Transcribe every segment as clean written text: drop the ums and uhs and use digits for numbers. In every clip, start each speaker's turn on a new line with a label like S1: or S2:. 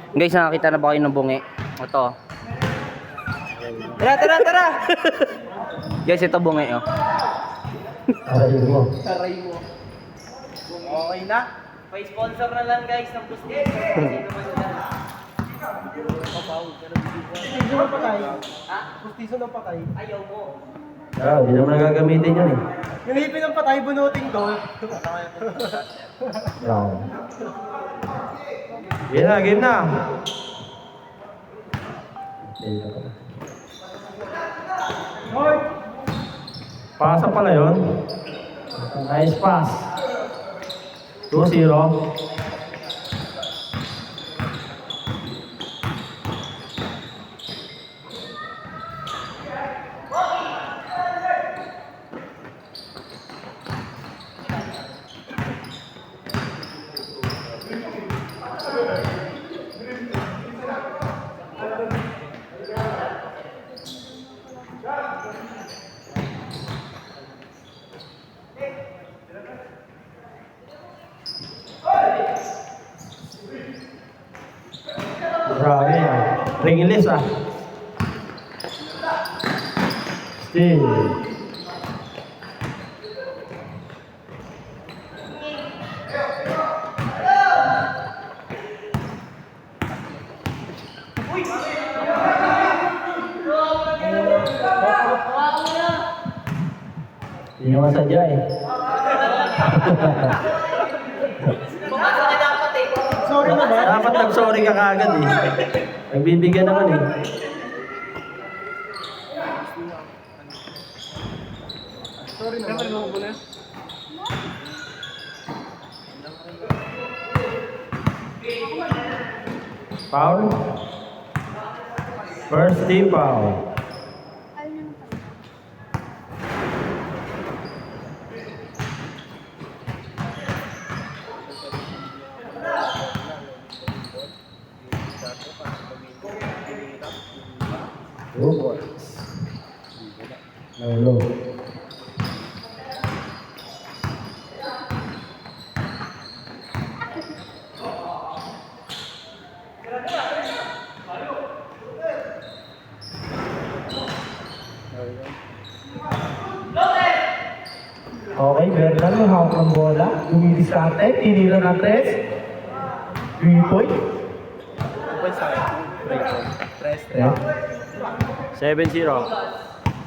S1: Guys, nakakita na ba kayo ng bungi? Ito.
S2: Tara!
S1: Guys, ito bungi oh.
S2: Taray mo. Okay na. May sponsor na lang guys ng Pustiso. Pustiso na patay. Ha? Pustiso na patay. Ayaw mo.
S3: Hindi naman nagagamitin yun eh.
S2: Yung hipin ng patay, bunuting gold.
S3: Game na. Pasa pala yun. Nice pass. 2-0. Grabe ah. Ringilis ah. Still. Hindi naman sadya eh.
S2: Sorry na ba?
S3: Dapat nag-sorry ka kaagad eh. Nagbibigyan naman eh.
S2: Sorry na ba?
S3: Foul. First team foul. Two points. No. Okay, Bernal, may hawak ng bola. Dumidiskarte, tinira ng 3. 3 point.
S2: Press.
S3: 7-0.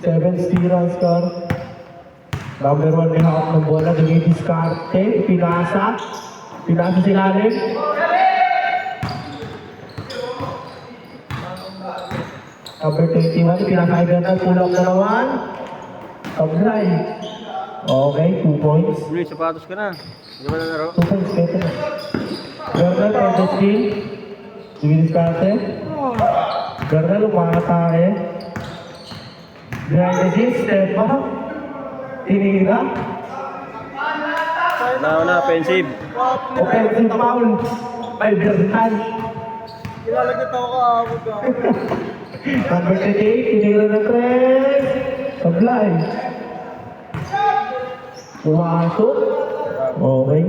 S4: 7-0 ang score. Number 1 may hawak ng bola, dumidiskarte, pinasa silalim. Number 21, pinasa kay Bernal, pull-up na naman. Sablay. Okay, 2 points.
S3: Uy, sapatos ka na. Hindi ba nalaro?
S4: 2 points, better. Bernal, for the steal. Dumidiskarte. Bernal, umakatake. Behind the scenes, step back. Tinira.
S3: Una, offensive.
S4: Offensive foul by Bernal.
S2: Ilalagay ako kaawag ka.
S4: Number 38, tinira ng 3. Sablay. Pumasok. Okay.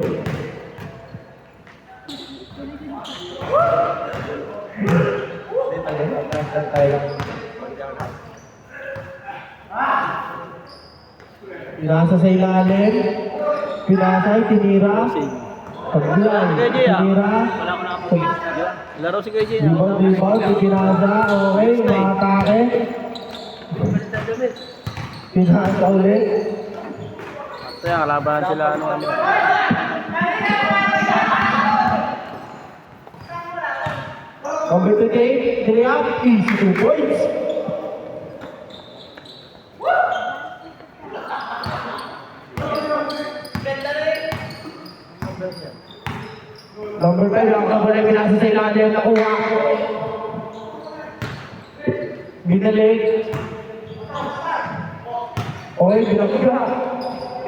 S4: Pinasa sa ilalim. Pinasa, tinira. Sablay. Tinira.
S3: Laro si KJ.
S4: Rebound, pinasa. Okay, umakatake. Pinasa ulit.
S3: Kaya kalabahan sila ano.
S4: Number 38, Triap, easy 2 points. Number 5, ang kabula pinasa sa ilalim, nakuha. Minalig. Okay, binagka.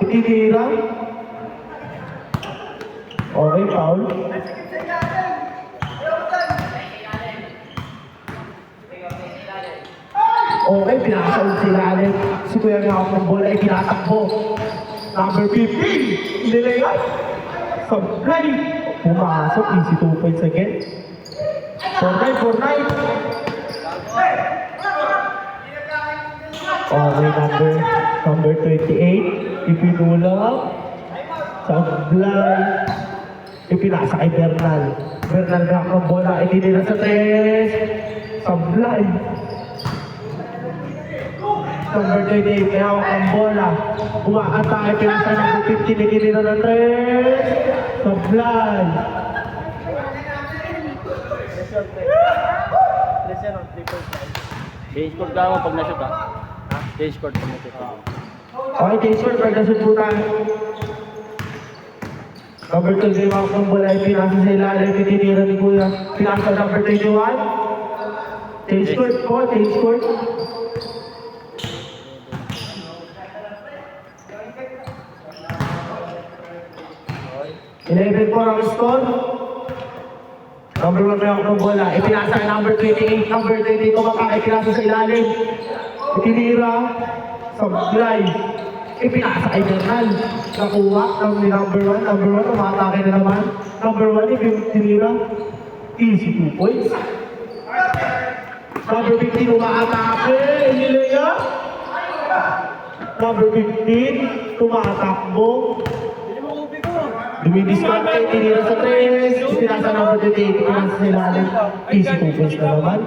S4: Itinira. Okay, foul. Okay, pinakasalit sila ulit. Si Kuya Ngawak ng bola ay tinatakbo. Number 15, nilayas. Sablay. Pumasok, easy 2 points again.
S3: 4-9. Okay, number 28. Ipinulak. Sablay. Ipinasa kay Bernal. Bernal na ang bola. Itinira sa 3. Sablay. Number 28. May hawak ang bola. Umaatake. Pinasa number 15. Itinira ng 3. Sablay.
S1: Change court ka mo pag na-shoot ha. Change court pag na-shoot ha.
S3: Okay, Jason, pag nasubutan. Number 2, may mga kong bola ay pinasa sa ilalim. Itinira ni Kuya. Pinasa number 21. Change court po, change court. Eleven po ang score. Number 1 may akong bola. Ipinasa kay number 28. Number 28 kumakakay. Ipinasa sa ilalim. Itinira. Sablay. Ipinasa kay Bernal. Nakuha ng number 1. Number 1 umatake na naman. Number 1 itinira. Easy 2 points. Number 15 umaatake. Inilaya. Number 15 tumatakbo. Dumidiskarte, tinira sa 3, itinasa number 28, itinasa sa ilalim, easy 2 points na naman.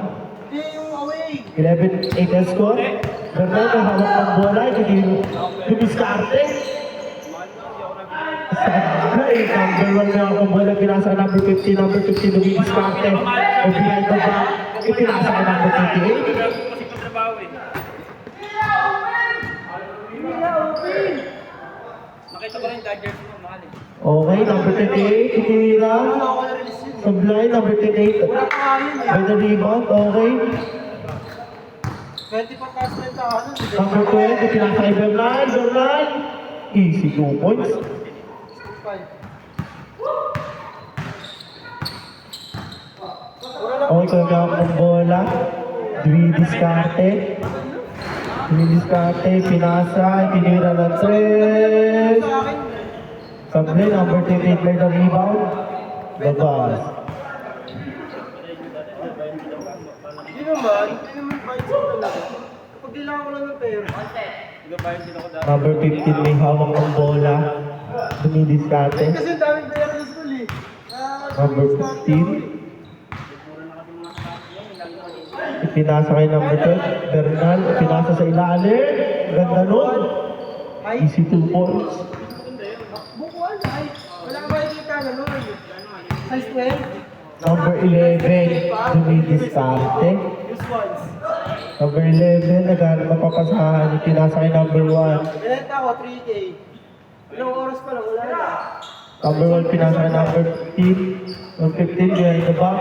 S3: 11-8 ang score. Bernal, may hawak ng bola, dumidiskarte. Sablay, number 1 may hawak ng bola, pinasa number 15, number 15 dumidiskarte. O behind the back, itinasa ka number 28.
S2: Nakita ko rin Dodgers mo, mahal eh.
S3: Okay, number 28, itinira. Sablay, number 28. By the rebound, okay.
S2: 20 pa pass na ito, ano?
S3: Number 12, itinasa kay Bernal. Bernal, easy 2 points. Okay, kagawak ng bola. Dumidiskarte. Dumidiskarte, pinasa, itinira ng 3. Sablay, number 28 by the rebound. Labas.
S2: Hindi naman bayad sa talaga. Kapag kailangan ko lang ng pera.
S3: Number 15 may hawak ng bola. Dumidiskarte.
S2: Kasi ang daming pera sa school eh.
S3: Number 15. Ipinasa kay number 12. Bernal, ipinasa sa ilalim. Ganda nun. Easy 2 points.
S2: Bukuan ay. Wala ka makikita na nun. Size 12.
S3: Number 11, dumidiskarte.
S2: Use ones.
S3: Number 11, naghanap mapapasahan. Ipinasa kay number 1.
S2: Binenta ko 3K. Ilang oras pa lang, wala na.
S3: Number 1, pinasa kay number 15. Number 15, behind the back.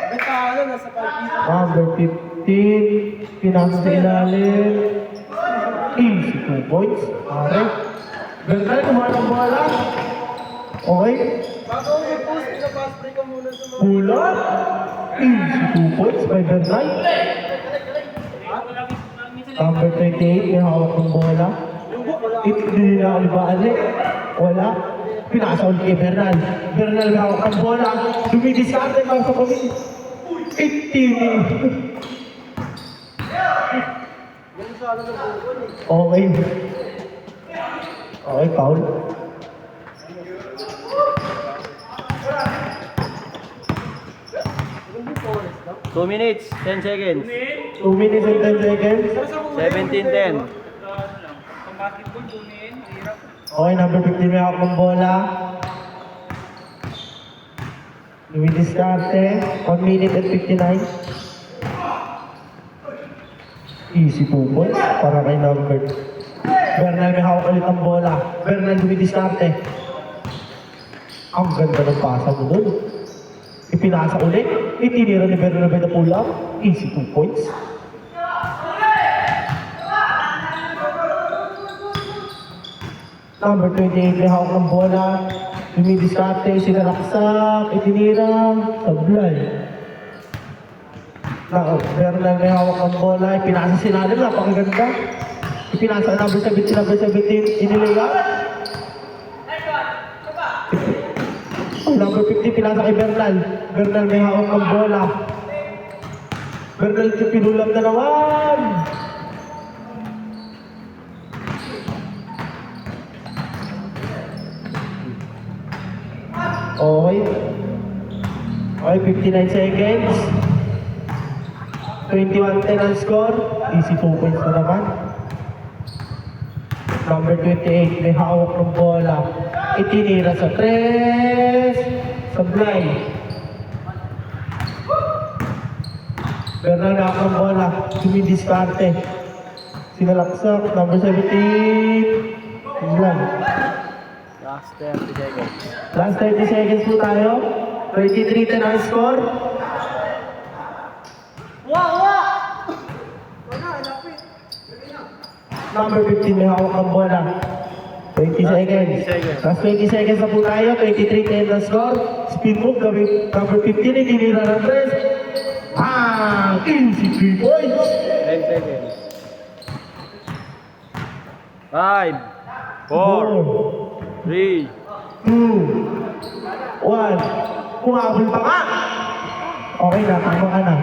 S2: Benta ka na, nasa 5
S3: Number 15, pinasa sa ilalim. Easy 2 points. Okay. Bernal, kumuha ng bola. Okay.
S2: Bago ko mag-post, pinapass break ko muna sa mga...
S3: Pula. Easy 2 points by Bernal. Number 28, may hawak ng bola. Hindi na alibaan eh. Wala. Pinasa ulit kay Bernal. Bernal may hawak ng bola. Dumidiskarte lang sa kami. 18.
S2: Ganun sa ano ng bukon eh.
S3: Okay. Okay, foul.
S2: Ganun yung forest, no?
S1: 2 minutes, 10 seconds.
S3: 2 minutes and 10 seconds.
S1: 17-10.
S3: Okay, number 15 may hawak ng bola. Dumidiskarte. 1 minute and 59. Easy 2 points para kay number. Bernal may hawak ulit ng bola. Bernal dumidiskarte. Ang ganda ng pasa mo dun. Ipinasa ulit. Itinira ni Bernal by the pull-up. Easy 2 points. Number 28 may hawak ng bola. Dumidiskarte, sinalaksak, itinira, sablay. Bernal may hawak ng bola, ipinasa sinalim, napakaganda. Ipinasa number 17, number 17, inilaya. Ay, Number 50, pinasa kay Bernal. Bernal may hawak ng bola. Bernal pinulam na naman. Okay. Okay, 59 seconds. 21-10 ang score. Easy 2 points na naman. Number 28, may hawak ng bola. Itinira sa 3. Sablay. Bernal na ang bola. Sumidiskarte. Sinalaksak. Number 17. Sablay.
S1: Last 30 seconds.
S3: Last 30 seconds po tayo. 23-10 ang score.
S2: Wala, lapit.
S3: Number 15 may hawak ng bola. 20 seconds.
S1: 20 seconds.
S3: Last 20 seconds na po tayo. 23-10 ang score. Speed move. Number 15 itinira ng 3. Easy 3 points.
S1: 10 seconds. 5, 4, 3,
S3: 2, 1. Kumabol pa nga. Okay na, tama ka na.